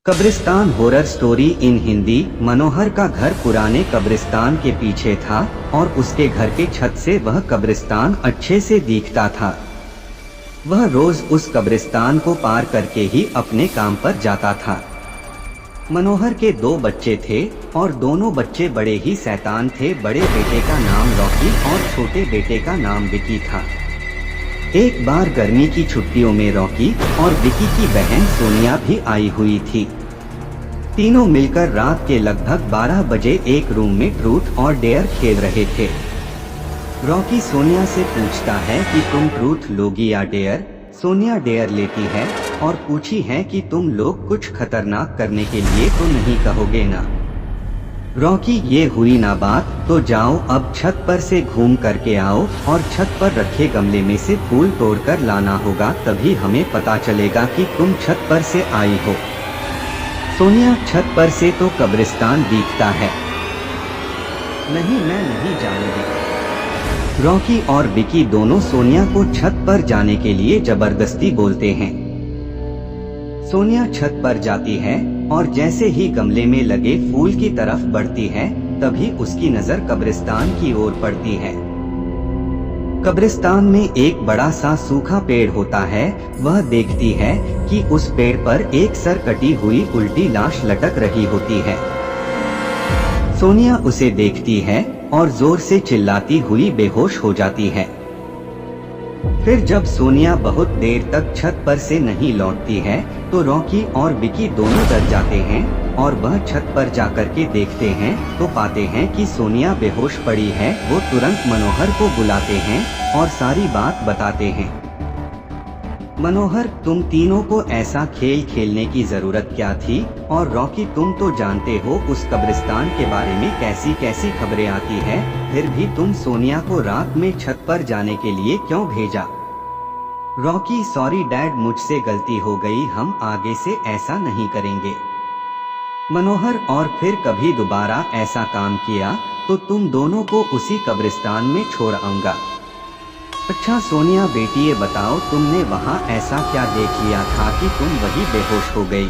कब्रिस्तान horror story in Hindi. मनोहर का घर पुराने कब्रिस्तान के पीछे था और उसके घर के छत से वह कब्रिस्तान अच्छे से दिखता था। वह रोज उस कब्रिस्तान को पार करके ही अपने काम पर जाता था। मनोहर के दो बच्चे थे और दोनों बच्चे बड़े ही शैतान थे। बड़े बेटे का नाम रॉकी और छोटे बेटे का नाम विकी था। एक बार गर्मी की छुट्टियों में रॉकी और विकी की बहन सोनिया भी आई हुई थी। तीनों मिलकर रात के लगभग 12 बजे एक रूम में ट्रूथ और डेयर खेल रहे थे। रॉकी सोनिया से पूछता है कि तुम ट्रूथ लोगी या डेयर। सोनिया डेयर लेती है और पूछी है कि तुम लोग कुछ खतरनाक करने के लिए तो नहीं कहोगे ना। रॉकी, ये हुई ना बात तो जाओ अब छत पर से घूम करके आओ और छत पर रखे गमले में से फूल तोड़कर लाना होगा, तभी हमें पता चलेगा कि तुम छत पर से आई हो। सोनिया, छत पर से तो कब्रिस्तान दिखता है। नहीं, मैं नहीं जाऊंगी। रॉकी और विकी दोनों सोनिया को छत पर जाने के लिए जबरदस्ती बोलते हैं। सोनिया छत पर जाती है और जैसे ही गमले में लगे फूल की तरफ बढ़ती है, तभी उसकी नजर कब्रिस्तान की ओर पड़ती है। कब्रिस्तान में एक बड़ा सा सूखा पेड़ होता है। वह देखती है कि उस पेड़ पर एक सर कटी हुई उल्टी लाश लटक रही होती है। सोनिया उसे देखती है और जोर से चिल्लाती हुई बेहोश हो जाती है। फिर जब सोनिया बहुत देर तक छत पर से नहीं लौटती है तो रॉकी और विकी दोनों डर जाते हैं और वह छत पर जाकर के देखते हैं तो पाते हैं कि सोनिया बेहोश पड़ी है। वो तुरंत मनोहर को बुलाते हैं और सारी बात बताते हैं। मनोहर, तुम तीनों को ऐसा खेल खेलने की जरूरत क्या थी? और रॉकी, तुम तो जानते हो उस कब्रिस्तान के बारे में कैसी कैसी खबरें आती है, फिर भी तुम सोनिया को रात में छत पर जाने के लिए क्यों भेजा? रॉकी, सॉरी डैड, मुझसे गलती हो गई, हम आगे से ऐसा नहीं करेंगे। मनोहर, और फिर कभी दोबारा ऐसा काम किया तो तुम दोनों को उसी कब्रिस्तान में छोड़ आऊंगा। अच्छा सोनिया बेटी, ये बताओ तुमने वहाँ ऐसा क्या देख लिया था कि तुम वही बेहोश हो गई?